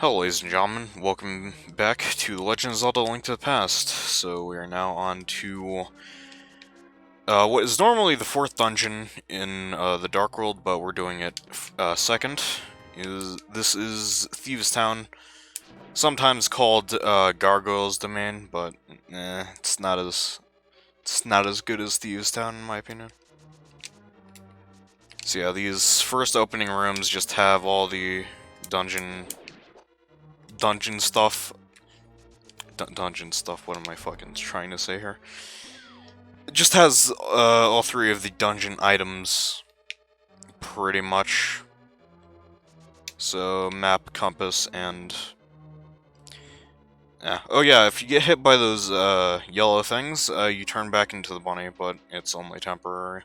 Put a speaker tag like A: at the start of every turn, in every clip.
A: Hello, ladies and gentlemen. Welcome back to The Legend of Zelda: Link to the Past. So we are now on to what is normally the fourth dungeon in the Dark World, but we're doing it second. This is Thieves Town, sometimes called Gargoyle's Domain, but it's not as good as Thieves Town in my opinion. So yeah, these first opening rooms just have all the dungeon stuff. Dungeon stuff, what am I fucking trying to say here? It just has all three of the dungeon items, pretty much. So, map, compass, and... Oh yeah, if you get hit by those yellow things, you turn back into the bunny, but it's only temporary.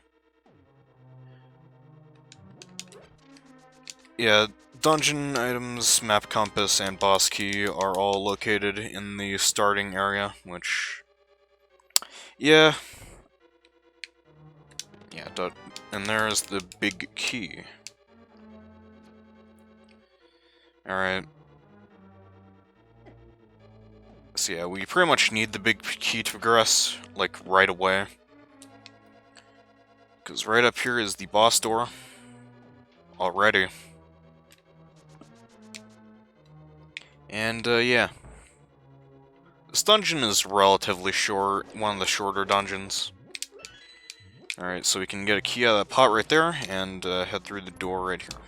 A: Yeah, dungeon items, map, compass, and boss key are all located in the starting area, which... Yeah. Yeah, and there's the big key. Alright. So yeah, we pretty much need the big key to progress, like, right away. Because right up here is the boss door. Already. And, yeah. This dungeon is relatively short, one of the shorter dungeons. Alright, so we can get a key out of that pot right there, and head through the door right here.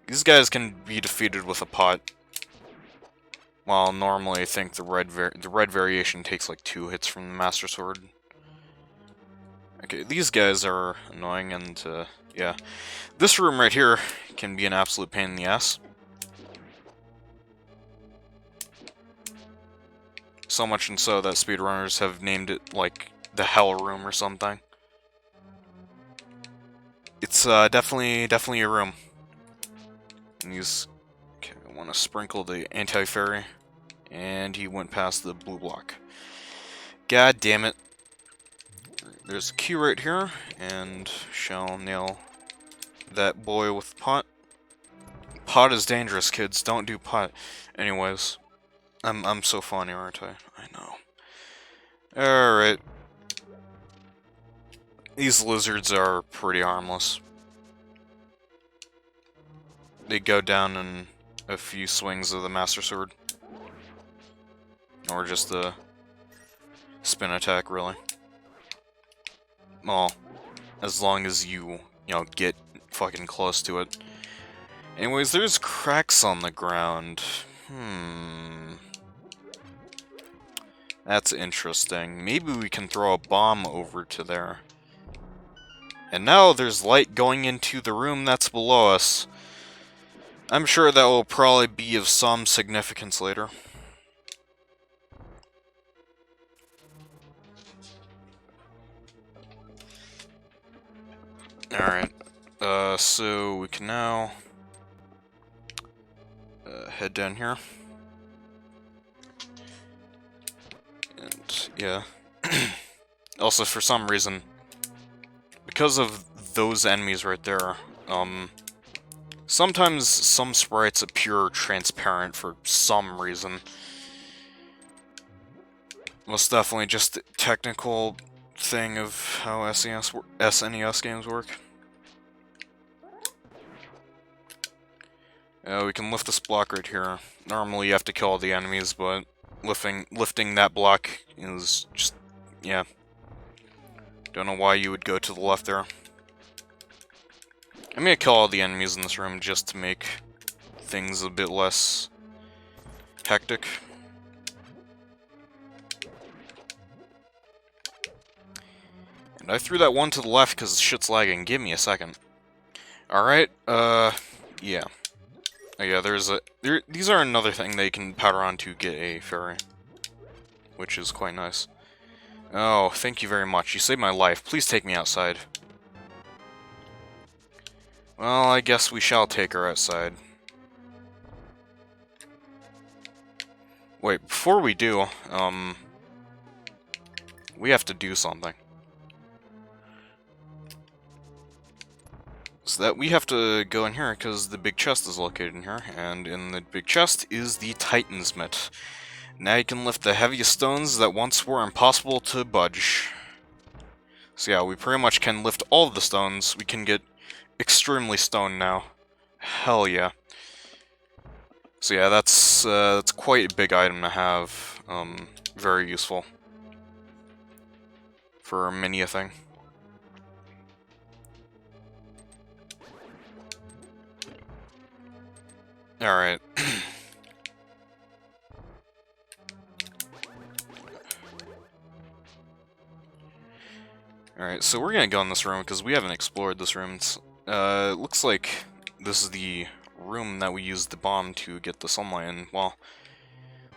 A: These guys can be defeated with a pot. While normally I think the red variation takes like 2 hits from the Master Sword. Okay, these guys are annoying, and yeah. This room right here can be an absolute pain in the ass. So much and so that speedrunners have named it like the Hell Room or something. It's definitely a room. And he's... Okay, I want to sprinkle the anti-fairy. And he went past the blue block. God damn it. There's a key right here, and shall nail that boy with the pot. Pot is dangerous, kids. Don't do pot. Anyways, I'm so funny, aren't I? I know. Alright. These lizards are pretty harmless. They go down in a few swings of the Master Sword. Or just the spin attack, really. Well, as long as you get fucking close to it. Anyways, there's cracks on the ground. That's interesting. Maybe we can throw a bomb over to there. And now there's light going into the room that's below us. I'm sure that will probably be of some significance later. Alright. So we can now head down here. And, yeah. Also, for some reason, because of those enemies right there, sometimes some sprites appear transparent for some reason. Most definitely just a technical thing of how SNES games work. We can lift this block right here. Normally you have to kill all the enemies, but lifting that block is just, yeah. Don't know why you would go to the left there. I'm gonna kill all the enemies in this room just to make things a bit less hectic. And I threw that one to the left because shit's lagging. Give me a second. Alright, yeah. Oh yeah, these are another thing they can powder on to get a fairy. Which is quite nice. Oh, thank you very much. You saved my life. Please take me outside. Well, I guess we shall take her outside. Wait, before we do, we have to do something. So that we have to go in here because the big chest is located in here, and in the big chest is the Titan's Mitt. Now you can lift the heaviest stones that once were impossible to budge. So yeah, we pretty much can lift all of the stones. We can get extremely stoned now. Hell yeah. So yeah, that's quite a big item to have. Very useful for many a thing. Alright. Alright, so we're gonna go in this room because we haven't explored this room. It looks like this is the room that we used the bomb to get the sunlight in. Well,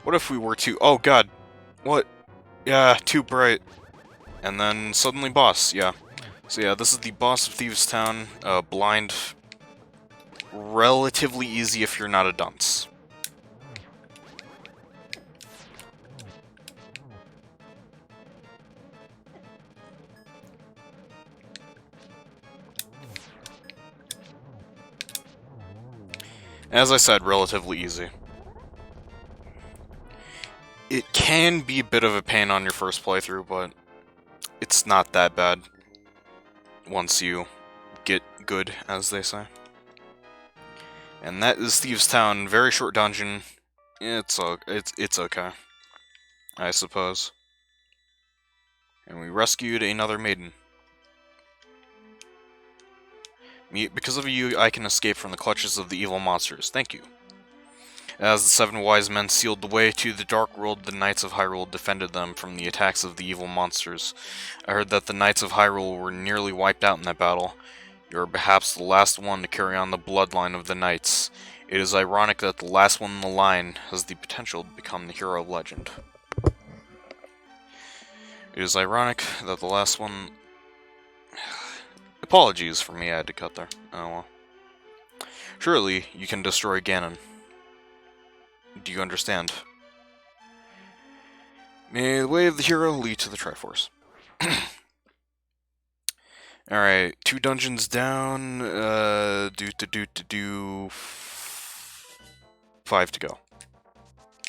A: what if we were to... Oh god! What? Yeah, too bright. And then suddenly boss, yeah. So yeah, this is the boss of Thieves Town. Blind. Relatively easy if you're not a dunce. As I said, relatively easy. It can be a bit of a pain on your first playthrough, but it's not that bad once you get good, as they say. And that is Thieves Town. Very short dungeon. It's okay, I suppose. And we rescued another maiden. Because of you, I can escape from the clutches of the evil monsters. Thank you. As the 7 wise men sealed the way to the Dark World, the Knights of Hyrule defended them from the attacks of the evil monsters. I heard that the Knights of Hyrule were nearly wiped out in that battle. You are perhaps the last one to carry on the bloodline of the Knights. It is ironic that the last one in the line has the potential to become the hero of legend. It is ironic that the last one... Apologies for me, I had to cut there. Oh well. Surely, you can destroy Ganon. Do you understand? May the way of the hero lead to the Triforce. Alright, 2 dungeons down, 5 to go.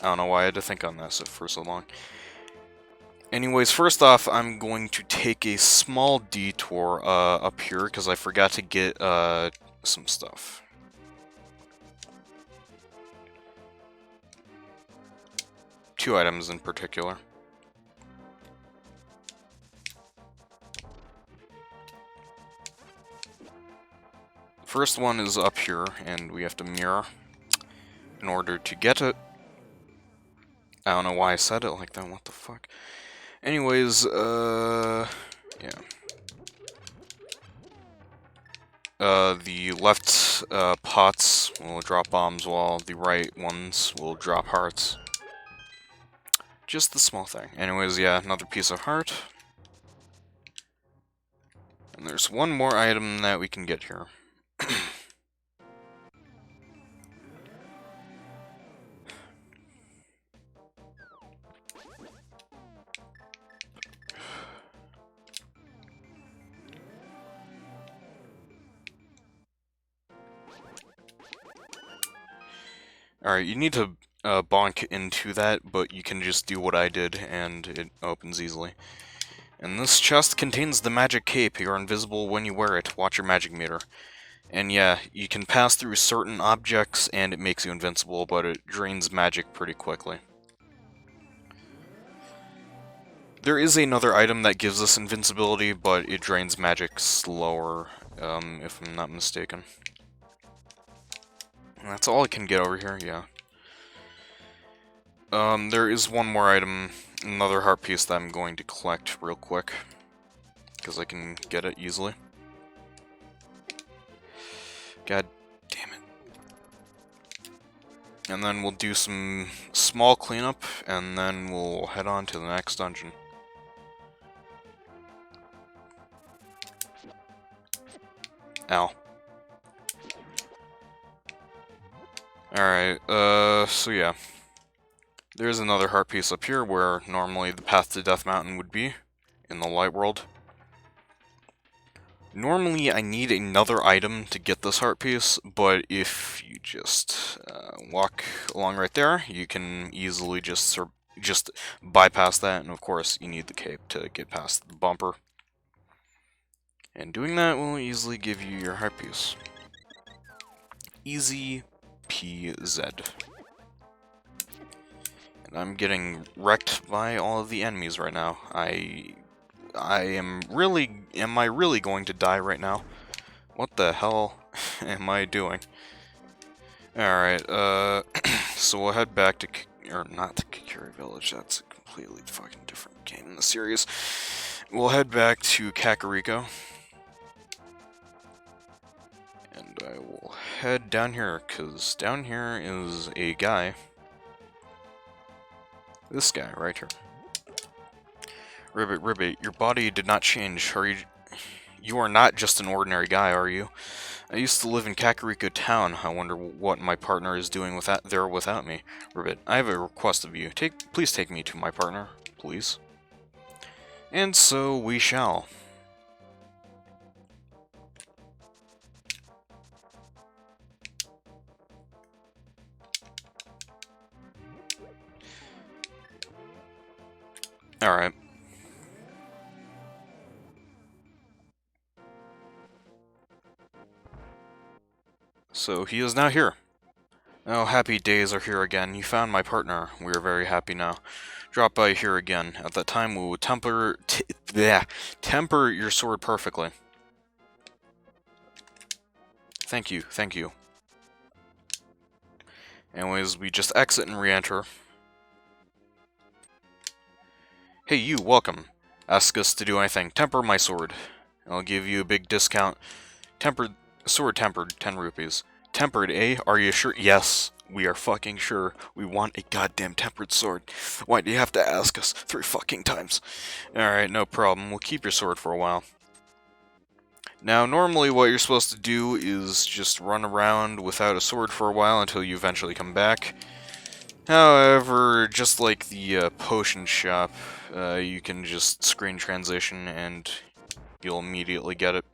A: I don't know why I had to think on this for so long. Anyways, first off, I'm going to take a small detour up here, because I forgot to get some stuff. Two items in particular. First one is up here, and we have to mirror in order to get it. I don't know why I said it like that, what the fuck. Anyways, yeah. The left pots will drop bombs, while the right ones will drop hearts. Just the small thing. Anyways, yeah, another piece of heart. And there's one more item that we can get here. Alright, you need to bonk into that, but you can just do what I did, and it opens easily. And this chest contains the magic cape. You're invisible when you wear it. Watch your magic meter. And yeah, you can pass through certain objects, and it makes you invincible, but it drains magic pretty quickly. There is another item that gives us invincibility, but it drains magic slower, if I'm not mistaken. And that's all I can get over here, yeah. There is one more item, another heart piece that I'm going to collect real quick, because I can get it easily. God damn it. And then we'll do some small cleanup, and then we'll head on to the next dungeon. Ow. Alright, so yeah. There's another heart piece up here where normally the path to Death Mountain would be, in the light world. Normally, I need another item to get this heart piece, but if you just walk along right there, you can easily just bypass that, and of course, you need the cape to get past the bumper. And doing that will easily give you your heart piece. Easy PZ. And I'm getting wrecked by all of the enemies right now. Am I really going to die right now? What the hell am I doing? Alright, so we'll head back to, or not to Kakiri Village, that's a completely fucking different game in the series. We'll head back to Kakariko. And I will head down here, because down here is a guy. This guy, right here. Ribbit, your body did not change. You are not just an ordinary guy, are you? I used to live in Kakariko Town. I wonder what my partner is doing there without me. Ribbit, I have a request of you. Please take me to my partner, please. And so we shall. Alright. So he is now here. Oh, happy days are here again. You found my partner. We are very happy now. Drop by here again. At that time, we will temper your sword perfectly. Thank you, thank you. Anyways, we just exit and re-enter. Hey, you, welcome. Ask us to do anything. Temper my sword. I'll give you a big discount. Sword tempered, 10 rupees. Tempered, eh? Are you sure? Yes, we are fucking sure. We want a goddamn tempered sword. Why do you have to ask us 3 fucking times? Alright, no problem. We'll keep your sword for a while. Now, normally what you're supposed to do is just run around without a sword for a while until you eventually come back. However, just like the potion shop, you can just screen transition and you'll immediately get it.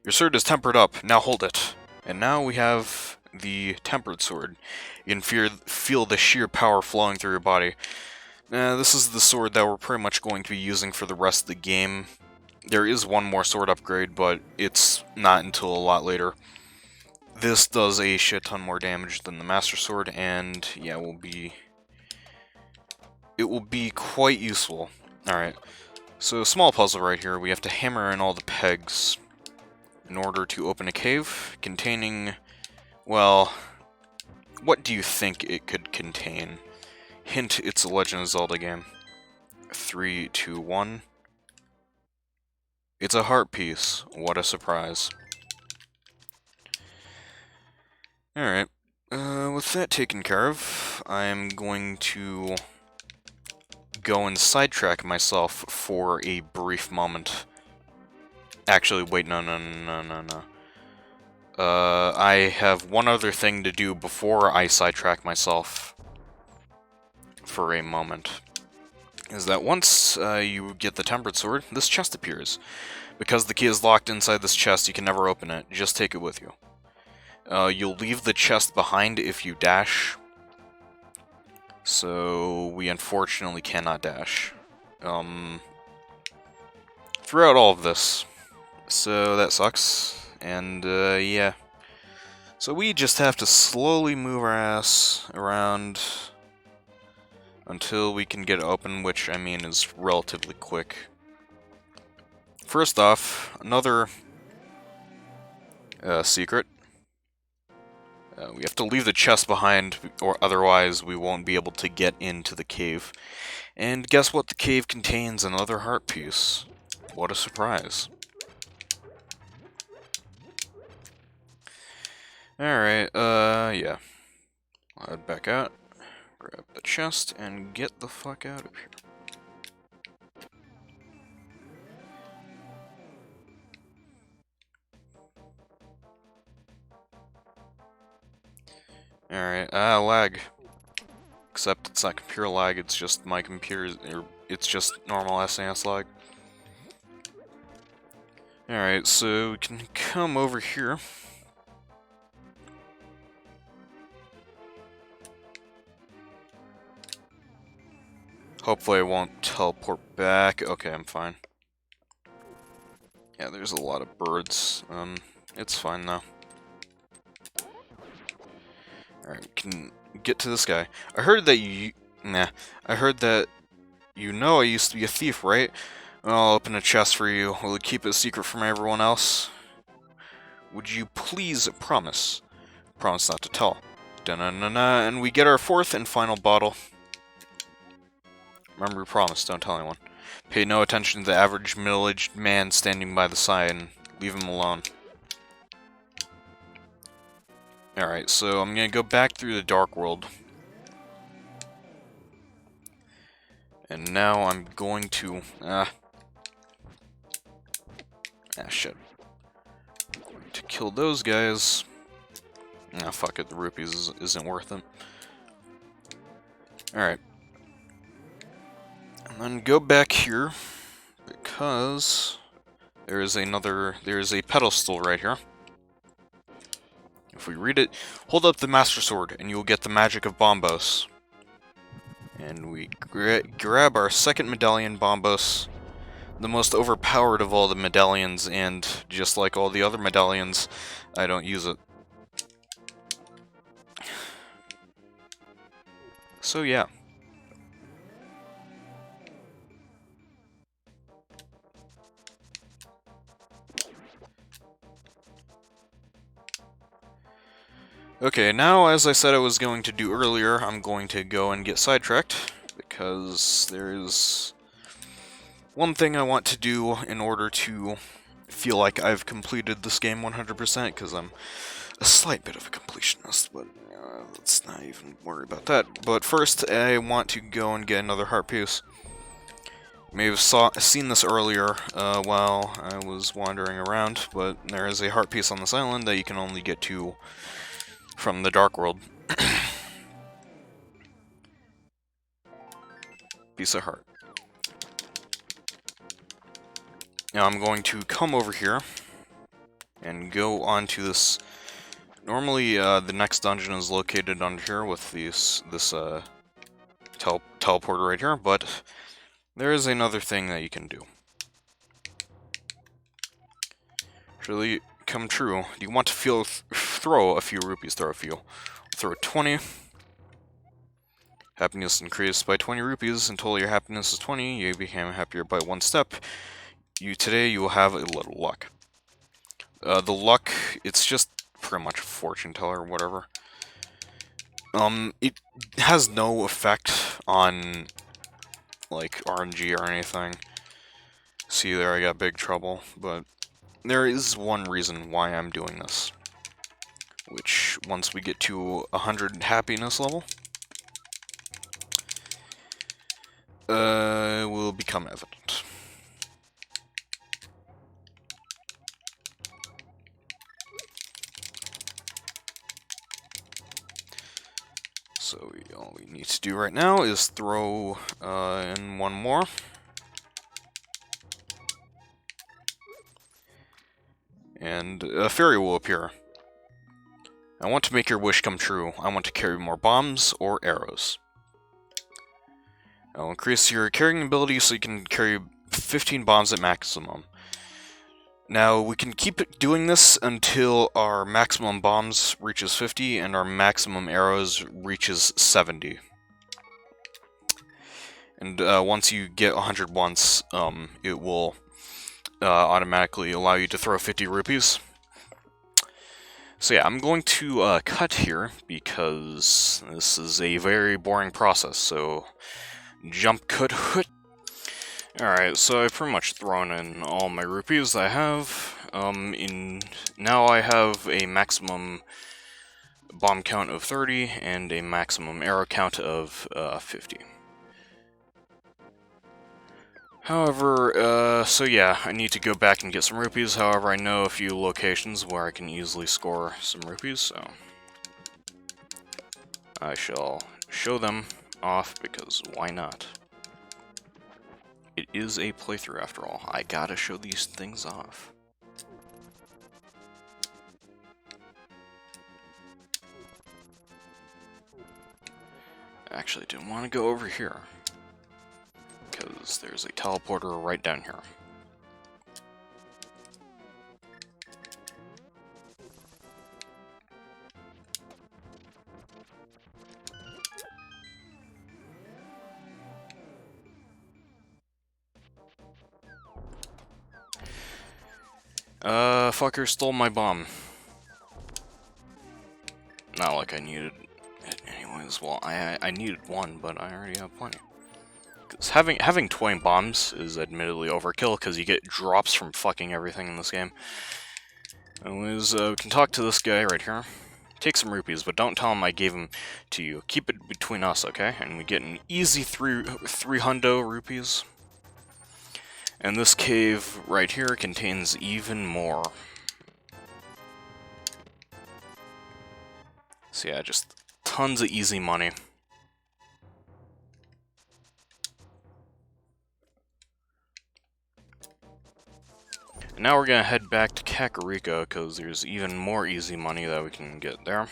A: Your sword is tempered up, now hold it. And now we have the tempered sword. You can feel the sheer power flowing through your body. This is the sword that we're pretty much going to be using for the rest of the game. There is one more sword upgrade, but it's not until a lot later. This does a shit ton more damage than the Master Sword, and yeah, it will be quite useful. Alright, so small puzzle right here. We have to hammer in all the pegs in order to open a cave containing, well, what do you think it could contain? Hint, it's a Legend of Zelda game. 3, 2, 1. It's a heart piece. What a surprise. Alright, with that taken care of, I'm going to go and sidetrack myself for a brief moment. Actually, wait, no. I have one other thing to do before I sidetrack myself for a moment. Is that once you get the Tempered Sword, this chest appears. Because the key is locked inside this chest, you can never open it. Just take it with you. You'll leave the chest behind if you dash. So, we unfortunately cannot dash. Throughout all of this. So, that sucks. And, yeah. So we just have to slowly move our ass around until we can get it open, which, I mean, is relatively quick. First off, another secret. We have to leave the chest behind, or otherwise we won't be able to get into the cave. And guess what? The cave contains another heart piece. What a surprise. Alright, yeah. I'll head back out, grab the chest, and get the fuck out of here. Alright, lag. Except it's not computer lag, it's just my computer, or it's just normal SNES lag. Alright, so we can come over here. Hopefully I won't teleport back. Okay, I'm fine. Yeah, there's a lot of birds. It's fine though. Alright, we can get to this guy. I heard that I heard that you know I used to be a thief, right? I'll open a chest for you. Will you keep it a secret from everyone else? Would you please promise? Promise not to tell. Da-na-na-na, and we get our fourth and final bottle. Remember, promise, don't tell anyone. Pay no attention to the average middle-aged man standing by the side and leave him alone. Alright, so I'm gonna go back through the Dark World. And now I'm going to... shit. To kill those guys... fuck it, the rupees isn't worth it. Alright. And then go back here, because there's a pedestal right here. If we read it, hold up the Master Sword, and you'll get the magic of Bombos. And we grab our second medallion, Bombos, the most overpowered of all the medallions, and just like all the other medallions, I don't use it. So yeah. Okay, now as I said I was going to do earlier, I'm going to go and get sidetracked, because there's one thing I want to do in order to feel like I've completed this game 100%, because I'm a slight bit of a completionist, but let's not even worry about that. But first, I want to go and get another heart piece. You may have seen this earlier while I was wandering around, but there is a heart piece on this island that you can only get to from the Dark World. Piece of heart. Now I'm going to come over here and go on to this. Normally, the next dungeon is located under here with this teleporter right here, but there is another thing that you can do. Really come true. Do you want to throw a few rupees? Throw a few. Throw 20. Happiness increased by 20 rupees until your happiness is 20. You became happier by 1 step. Today you will have a little luck. The luck, it's just pretty much a fortune teller or whatever. It has no effect on, like, RNG or anything. See there, I got big trouble, but there is one reason why I'm doing this. Which, once we get to 100 happiness level, will become evident. So all we need to do right now is throw in one more. And a fairy will appear. I want to make your wish come true. I want to carry more bombs or arrows. I'll increase your carrying ability so you can carry 15 bombs at maximum. Now, we can keep doing this until our maximum bombs reaches 50 and our maximum arrows reaches 70. And once you get 100 once, it will automatically allow you to throw 50 rupees. So yeah, I'm going to cut here because this is a very boring process, so jump cut hoot. Alright, so I've pretty much thrown in all my rupees I have. Now I have a maximum bomb count of 30 and a maximum arrow count of 50. However, so yeah, I need to go back and get some rupees. However, I know a few locations where I can easily score some rupees, so I shall show them off, because why not? It is a playthrough after all. I gotta show these things off. Actually, I didn't want to go over here, because there's a teleporter right down here. Fucker stole my bomb. Not like I needed it anyways. Well, I needed one, but I already have plenty. Because having 20 bombs is admittedly overkill, because you get drops from fucking everything in this game. Anyways, we can talk to this guy right here. Take some rupees, but don't tell him I gave them to you. Keep it between us, okay? And we get an easy 300 rupees. And this cave right here contains even more. So yeah, just tons of easy money. And now we're gonna head back to Kakariko, because there's even more easy money that we can get there.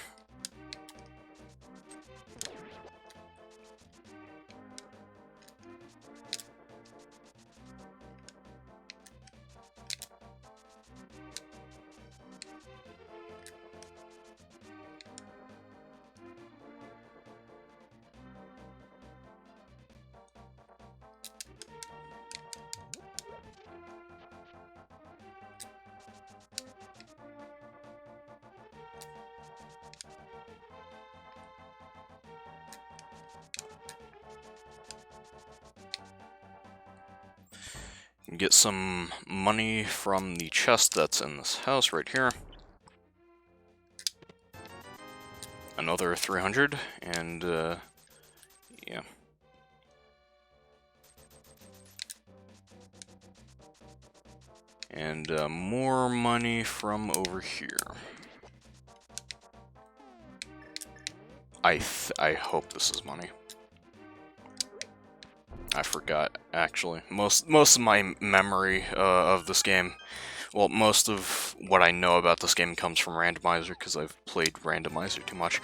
A: Get some money from the chest that's in this house right here. Another 300, and yeah. And more money from over here. I hope this is money. I forgot, actually. Most of my memory of this game, well, most of what I know about this game comes from Randomizer, because I've played Randomizer too much.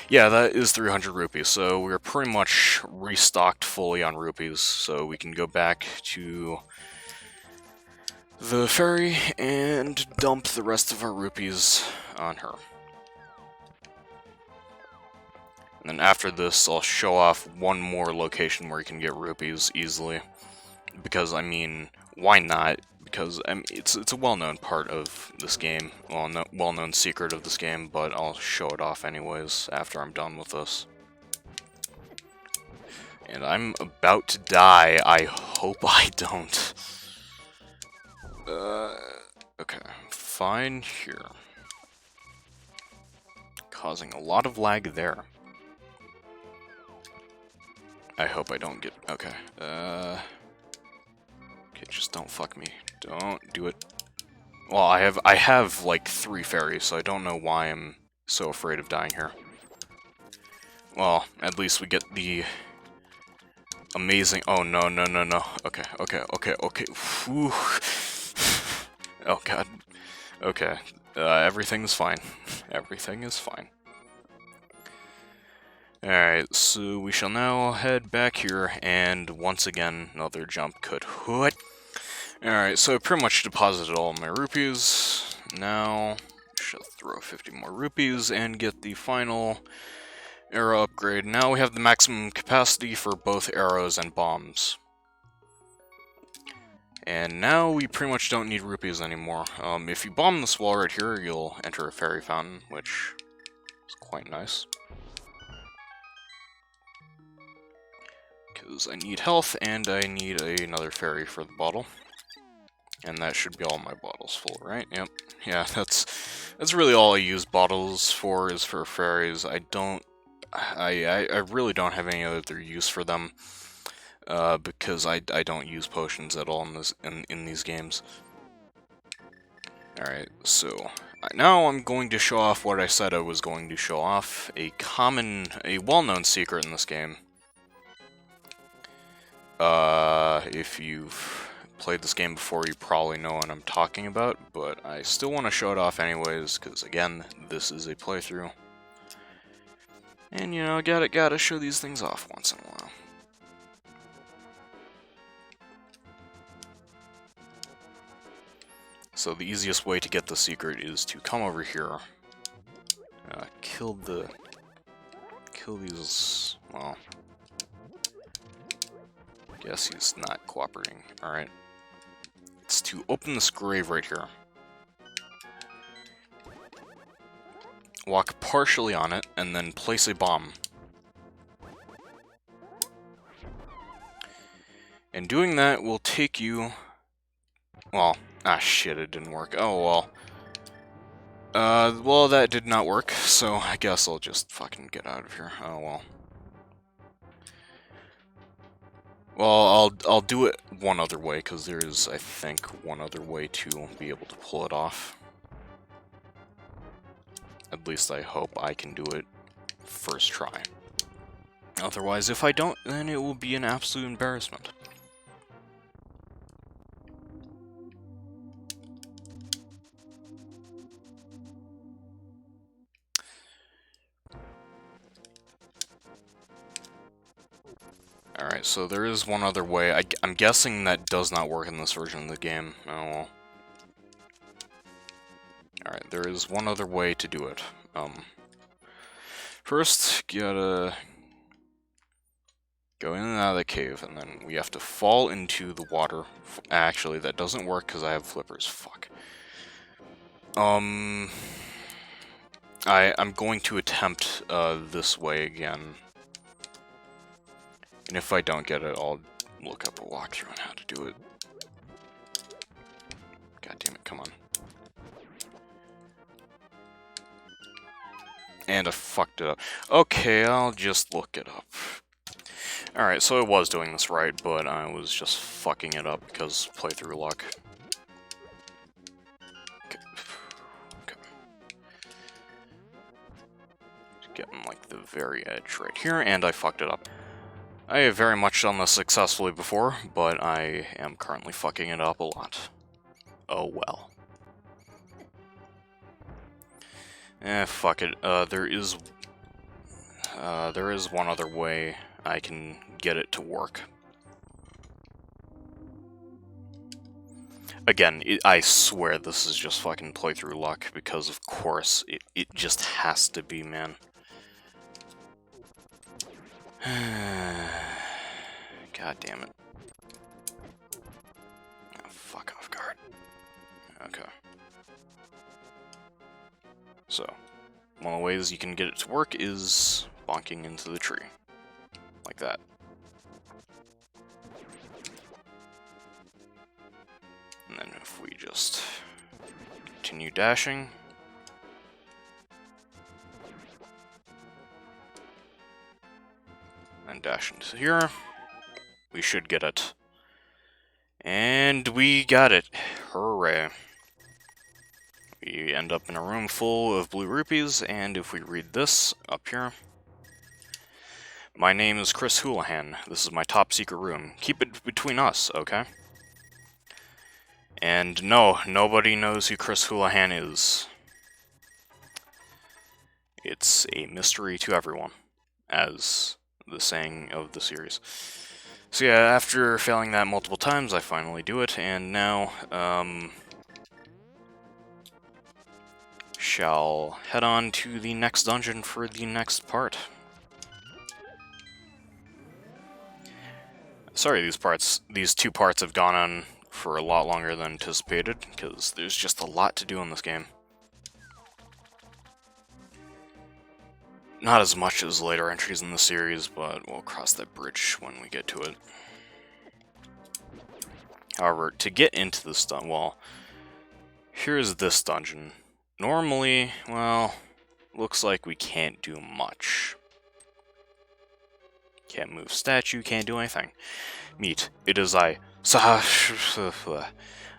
A: Yeah, that is 300 rupees, so we're pretty much restocked fully on rupees, so we can go back to the ferry and dump the rest of our rupees on her. And then after this, I'll show off one more location where you can get rupees easily. Because, I mean, why not? Because, I mean, it's a well-known part of this game. Well-known secret of this game, but I'll show it off anyways after I'm done with this. And I'm about to die. I hope I don't. Okay. Fine here. Causing a lot of lag there. I hope I don't get... Okay. Okay, just don't fuck me. Don't do it. Well, I have like 3 fairies, so I don't know why I'm so afraid of dying here. Well, at least we get the amazing... Oh, no, no, no, no. Okay, okay, okay, okay. Whew. Oh, God. Okay. Everything's fine. Everything is fine. Alright, so we shall now head back here, and once again, another jump cut. What? Alright, so I pretty much deposited all my rupees. Now, shall throw 50 more rupees and get the final arrow upgrade. Now we have the maximum capacity for both arrows and bombs. And now we pretty much don't need rupees anymore. If you bomb this wall right here, you'll enter a fairy fountain, which is quite nice. Because I need health, and I need another fairy for the bottle. And that should be all my bottles full, right? Yep. Yeah, that's really all I use bottles for, is for fairies. I really don't have any other use for them. Because I don't use potions at all in these games. Alright, so now I'm going to show off what I said I was going to show off. A well-known secret in this game. If you've played this game before, you probably know what I'm talking about, but I still want to show it off anyways, because again, this is a playthrough. And you know, gotta show these things off once in a while. So the easiest way to get the secret is to come over here, kill these, well, guess he's not cooperating. Alright. It's to open this grave right here. Walk partially on it, and then place a bomb. And doing that will take you... Well, shit, it didn't work. Oh, well. Well, that did not work, so I guess I'll just fucking get out of here. Oh, well. Well, I'll do it one other way, because there is, I think, one other way to be able to pull it off. At least I hope I can do it first try. Otherwise, if I don't, then it will be an absolute embarrassment. Alright, so there is one other way. I'm guessing that does not work in this version of the game. Oh well. Alright, there is one other way to do it. First, gotta go in and out of the cave, and then we have to fall into the water. Actually, that doesn't work because I have flippers. Fuck. I'm going to attempt this way again. And if I don't get it, I'll look up a walkthrough on how to do it. God damn it, come on. And I fucked it up. Okay, I'll just look it up. Alright, so I was doing this right, but I was just fucking it up because playthrough luck. Okay. Getting like the very edge right here, and I fucked it up. I have very much done this successfully before, but I am currently fucking it up a lot. Oh well. Fuck it. There is one other way I can get it to work. Again, I swear this is just fucking playthrough luck, because of course, it just has to be, man. God damn it. Oh, fuck off guard. Okay. So, one of the ways you can get it to work is bonking into the tree. Like that. And then if we just continue dashing... and dash into here, we should get it. And we got it. Hooray. We end up in a room full of blue rupees, and if we read this up here... My name is Chris Houlihan. This is my top secret room. Keep it between us, okay? And no, nobody knows who Chris Houlihan is. It's a mystery to everyone, as the saying of the series. So yeah, after failing that multiple times, I finally do it, and now, shall head on to the next dungeon for the next part. Sorry, these two parts have gone on for a lot longer than anticipated, because there's just a lot to do in this game. Not as much as later entries in the series, but we'll cross that bridge when we get to it. However, to get into this dungeon, well, here's this dungeon. Normally, well, looks like we can't do much. Can't move statue, can't do anything. Meet. It is I.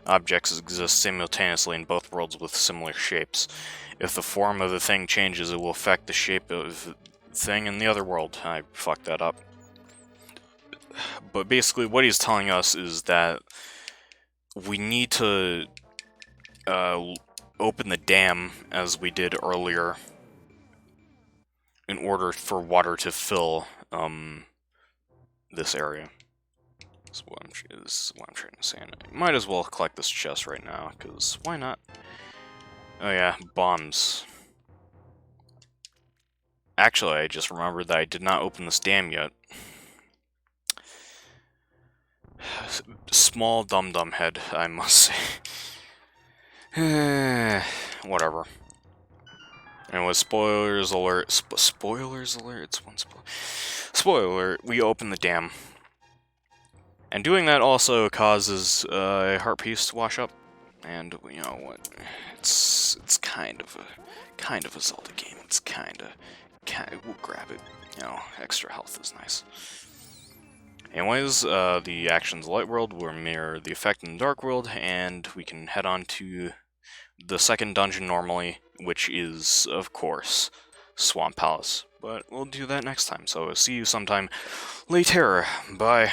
A: Objects exist simultaneously in both worlds with similar shapes. If the form of the thing changes, it will affect the shape of the thing in the other world. I fucked that up. But basically, what he's telling us is that we need to open the dam, as we did earlier, in order for water to fill this area. This is what I'm trying to say. I might as well collect this chest right now, because why not? Oh yeah, bombs. Actually, I just remembered that I did not open this dam yet. Small dum-dum head, I must say. Whatever. And with spoilers alert, spoilers alert, it's one spoiler alert, we open the dam. And doing that also causes a heart piece to wash up. And you know what? It's kind of a Zelda game. It's we'll grab it. You know, extra health is nice. Anyways, the actions of Light World will mirror the effect in the Dark World, and we can head on to the second dungeon normally, which is, of course, Swamp Palace. But we'll do that next time, so see you sometime later. Bye.